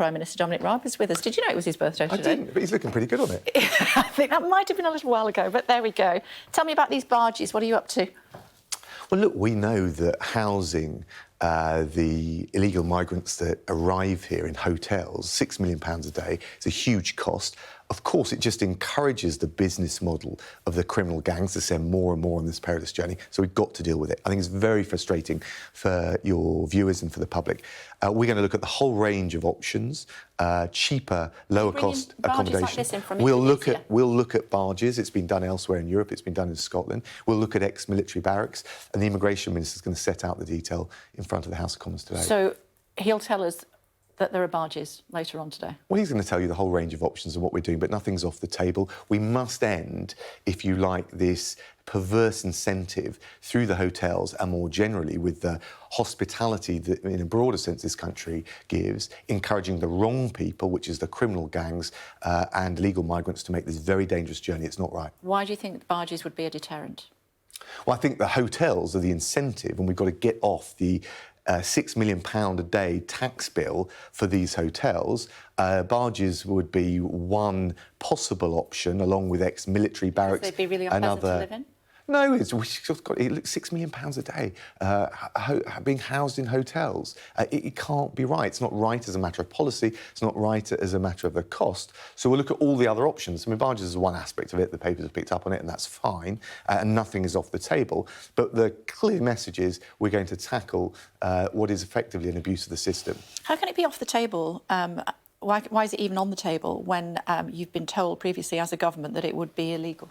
Prime Minister Dominic Raab is with us. Did you know it was his birthday today? I didn't, but he's looking pretty good on it. I think that might have been a little while ago, but there we go. Tell me about these barges. What are you up to? Well, look, we know that housing the illegal migrants that arrive here in hotels, £6 million a day, is a huge cost. Of course, it just encourages the business model of the criminal gangs to send more and more on this perilous journey, so we've got to deal with it. I think it's very frustrating for your viewers and for the public. We're going to look at the whole range of options, cheaper, lower-cost accommodation. Like we'll look at barges. It's been done elsewhere in Europe. It's been done in Scotland. We'll look at ex-military barracks, and the Immigration Minister is going to set out the detail in front of the House of Commons today. So he'll tell us that there are barges later on today? Well, he's going to tell you the whole range of options and what we're doing, but nothing's off the table. We must end, if you like, this perverse incentive through the hotels and more generally with the hospitality that, in a broader sense, this country gives, encouraging the wrong people, which is the criminal gangs and legal migrants, to make this very dangerous journey. It's not right. Why do you think the barges would be a deterrent? Well, I think the hotels are the incentive, and we've got to get off the £6 million a day tax bill for these hotels. Barges would be one possible option, along with ex-military barracks. They'd be really unpleasant to live in? No, we've just got £6 million a day being housed in hotels. It can't be right. It's not right as a matter of policy. It's not right as a matter of the cost. So we'll look at all the other options. I mean, barges is one aspect of it. The papers have picked up on it, and that's fine. And nothing is off the table. But the clear message is we're going to tackle what is effectively an abuse of the system. How can it be off the table? Why is it even on the table when you've been told previously as a government that it would be illegal?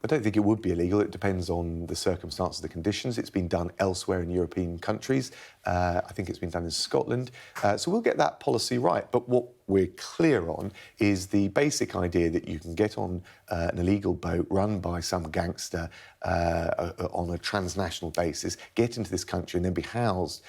I don't think it would be illegal. It depends on the circumstances, the conditions. It's been done elsewhere in European countries. I think it's been done in Scotland. So we'll get that policy right. But what we're clear on is the basic idea that you can get on an illegal boat run by some gangster on a transnational basis, get into this country and then be housed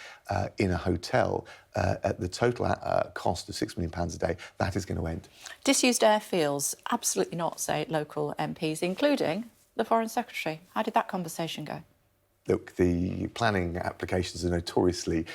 in a hotel at the total cost of £6 million a day. That is going to end. Disused airfields, absolutely not, say local MPs, including the Foreign Secretary. How did that conversation go? Look, the planning applications are notoriously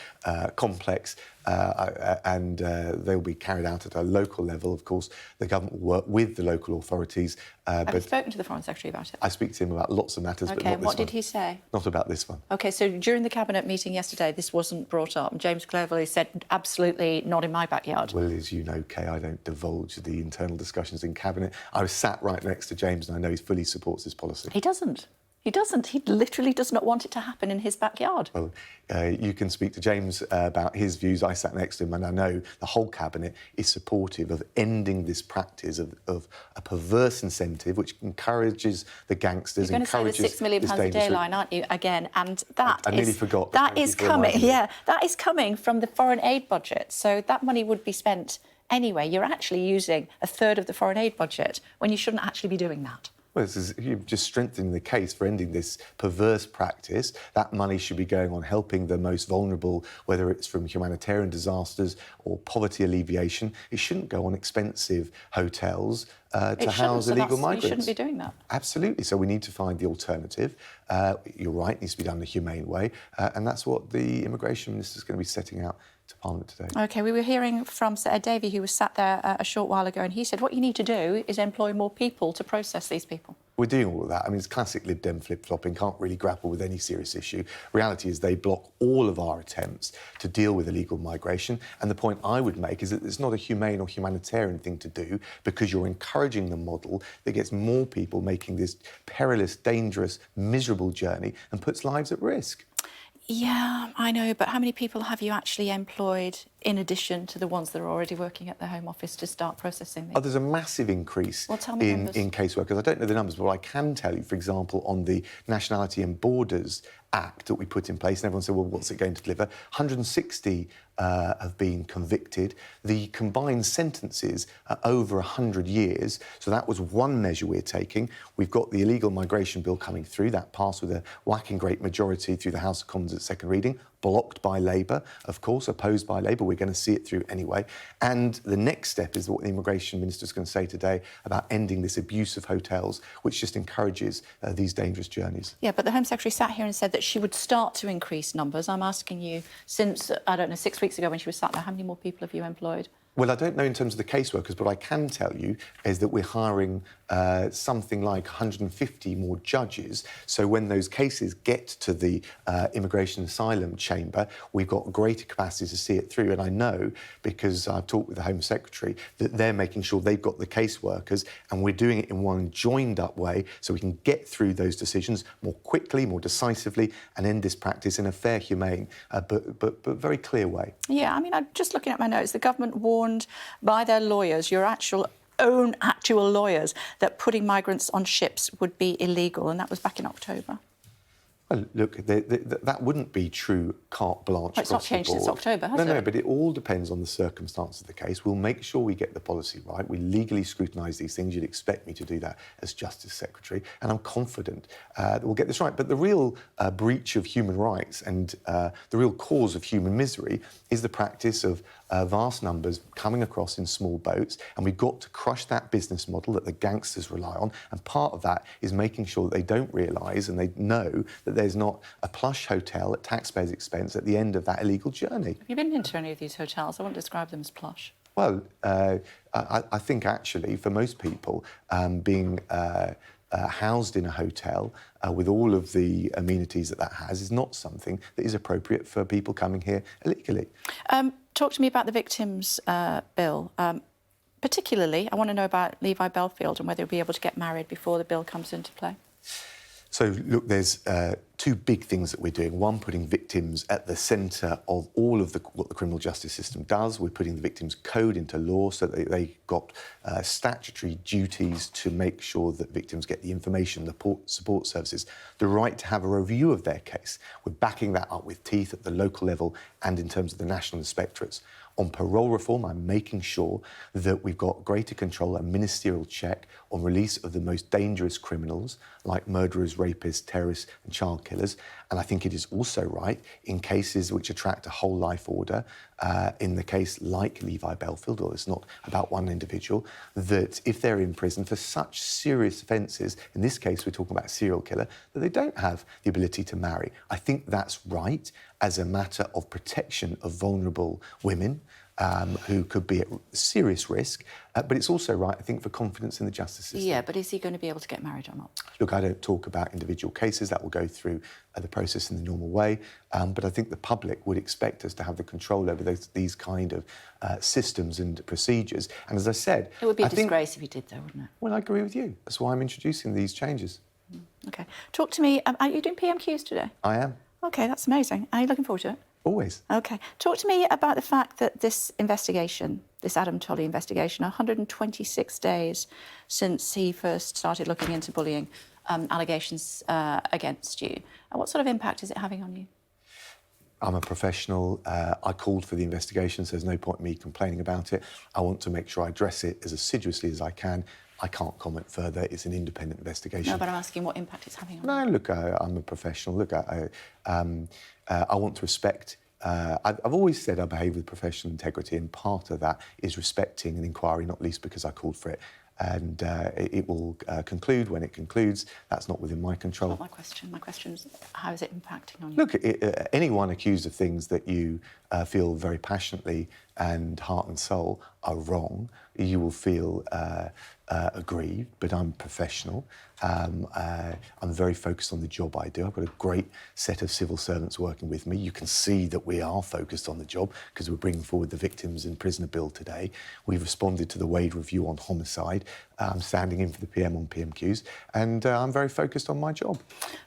complex and they'll be carried out at a local level. Of course, the government will work with the local authorities. Have you spoken to the Foreign Secretary about it? I speak to him about lots of matters, but not this one. OK, what did he say? Not about this one. OK, so during the Cabinet meeting yesterday, this wasn't brought up. James Cleverly said, absolutely not in my backyard. Well, as you know, Kay, I don't divulge the internal discussions in Cabinet. I was sat right next to James and I know he fully supports this policy. He doesn't. He doesn't. He literally does not want it to happen in his backyard. Well, you can speak to James about his views. I sat next to him and I know the whole Cabinet is supportive of ending this practice of a perverse incentive which encourages the gangsters, encourages You're going to say the £6 million a day line, aren't you, again? And that I nearly forgot. That is coming, yeah, that is coming from the foreign aid budget. So that money would be spent anyway. You're actually using a third of the foreign aid budget when you shouldn't actually be doing that. Well, this is you're just strengthening the case for ending this perverse practice. That money should be going on helping the most vulnerable, whether it's from humanitarian disasters or poverty alleviation. It shouldn't go on expensive hotels to house illegal migrants. You shouldn't be doing that. Absolutely. So we need to find the alternative. You're right, it needs to be done in a humane way. And that's what the Immigration Minister is going to be setting out to Parliament today. OK, we were hearing from Sir Ed Davey, who was sat there a short while ago, and he said what you need to do is employ more people to process these people. We're doing all of that. I mean, it's classic Lib Dem flip-flopping, can't really grapple with any serious issue. Reality is they block all of our attempts to deal with illegal migration. And the point I would make is that it's not a humane or humanitarian thing to do because you're encouraging the model that gets more people making this perilous, dangerous, miserable journey and puts lives at risk. Yeah, I know, but how many people have you actually employed in addition to the ones that are already working at the Home Office to start processing these? Oh, there's a massive increase in caseworkers. I don't know the numbers, but what I can tell you, for example, on the Nationality and Borders Act that we put in place, and everyone said, well, what's it going to deliver? 160 have been convicted. The combined sentences are over 100 years. So that was one measure we're taking. We've got the illegal migration bill coming through. That passed with a whacking great majority through the House of Commons at second reading. Blocked by Labour, of course, opposed by Labour. We're going to see it through anyway. And the next step is what the Immigration Minister is going to say today about ending this abuse of hotels, which just encourages these dangerous journeys. Yeah, but the Home Secretary sat here and said that she would start to increase numbers. I'm asking you, since, I don't know, 6 weeks ago when she was sat there, how many more people have you employed? Well, I don't know in terms of the caseworkers, but I can tell you is that we're hiring something like 150 more judges. So when those cases get to the Immigration Asylum Chamber, we've got greater capacity to see it through. And I know, because I've talked with the Home Secretary, that they're making sure they've got the caseworkers, and we're doing it in one joined-up way so we can get through those decisions more quickly, more decisively, and end this practice in a fair, humane, but very clear way. Yeah, I mean, I'm just looking at my notes. The government warned by their lawyers, your own actual lawyers, that putting migrants on ships would be illegal, and that was back in October. Well, look, that wouldn't be true carte blanche. Well, it's not changed since October, has it? No, but it all depends on the circumstances of the case. We'll make sure we get the policy right. We legally scrutinise these things. You'd expect me to do that as Justice Secretary, and I'm confident that we'll get this right. But the real breach of human rights and the real cause of human misery is the practice of vast numbers coming across in small boats, and we've got to crush that business model that the gangsters rely on, and part of that is making sure that they don't realise and they know that there's not a plush hotel at taxpayers' expense at the end of that illegal journey. Have you been into any of these hotels? I wouldn't describe them as plush. Well, I think actually for most people, being housed in a hotel with all of the amenities that has is not something that is appropriate for people coming here illegally. Talk to me about the victims' bill. Particularly, I want to know about Levi Belfield and whether he'll be able to get married before the bill comes into play. So, look, there's two big things that we're doing. One, putting victims at the centre of all of what the criminal justice system does. We're putting the Victims Code into law so that they've got statutory duties to make sure that victims get the information, the support services, the right to have a review of their case. We're backing that up with teeth at the local level and in terms of the national inspectorates. On parole reform, I'm making sure that we've got greater control and ministerial check on release of the most dangerous criminals, like murderers, rapists, terrorists and child killers. And I think it is also right in cases which attract a whole life order, in the case like Levi Belfield, or it's not about one individual, that if they're in prison for such serious offences, in this case we're talking about a serial killer, that they don't have the ability to marry. I think that's right as a matter of protection of vulnerable women who could be at serious risk, but it's also right, I think, for confidence in the justice system. Yeah, but is he going to be able to get married or not? Look, I don't talk about individual cases. That will go through the process in the normal way, but I think the public would expect us to have the control over these kind of systems and procedures. And as I said... It would be a disgrace if he did, though, wouldn't it? Well, I agree with you. That's why I'm introducing these changes. OK. Talk to me... are you doing PMQs today? I am. OK, that's amazing. Are you looking forward to it? Always. OK. Talk to me about the fact that this investigation, this Adam Tolley investigation, 126 days since he first started looking into bullying allegations against you. What sort of impact is it having on you? I'm a professional. I called for the investigation, so there's no point in me complaining about it. I want to make sure I address it as assiduously as I can. I can't comment further. It's an independent investigation. No, but I'm asking what impact it's having on you. No, look, I'm a professional. Look, I want to respect... I've always said I behave with professional integrity, and part of that is respecting an inquiry, not least because I called for it. And it will conclude when it concludes. That's not within my control. That's not my question. My question is, how is it impacting on you? Look, anyone accused of things that you feel very passionately and heart and soul are wrong, you will feel aggrieved, but I'm professional. I'm very focused on the job I do. I've got a great set of civil servants working with me. You can see that we are focused on the job because we're bringing forward the Victims and Prisoner Bill today. We've responded to the Wade Review on homicide. I'm standing in for the PM on PMQs, and I'm very focused on my job.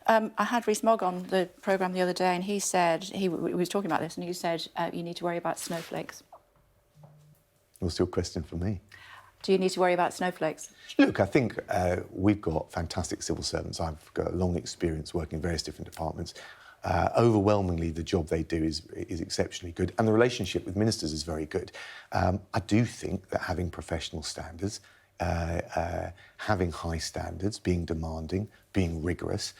I had Rhys Mogg on the programme the other day, and he said, he was talking about this, and he said, you need to worry about snowflakes. What's your question for me? Do you need to worry about snowflakes? Look, I think we've got fantastic civil servants. I've got a long experience working in various different departments. Overwhelmingly, the job they do is exceptionally good, and the relationship with ministers is very good. I do think that having professional standards, having high standards, being demanding, being rigorous,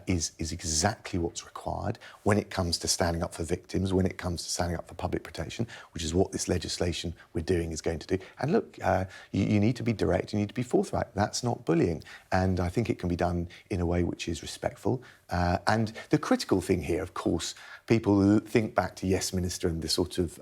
is exactly what's required when it comes to standing up for victims, when it comes to standing up for public protection, which is what this legislation we're doing is going to do. And look, you need to be direct, you need to be forthright. That's not bullying. And I think it can be done in a way which is respectful. And the critical thing here, of course, people think back to Yes Minister and this sort of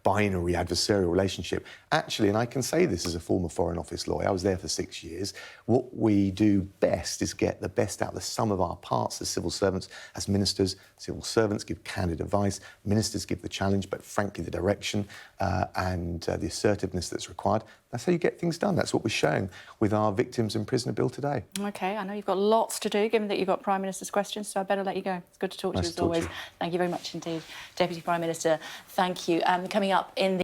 binary adversarial relationship. Actually, and I can say this as a former Foreign Office lawyer, I was there for 6 years, what we do best is get the best out of the sum of our parts as civil servants, as ministers. Civil servants give candid advice, ministers give the challenge, but frankly the direction and the assertiveness that's required. That's how you get things done. That's what we're showing with our Victims and Prisoner Bill today. OK, I know you've got lots to do, given that you've got Prime Minister's questions, so I better let you go. It's good to talk to you as always. Thank you very much indeed. Deputy Prime Minister, thank you. Coming up in the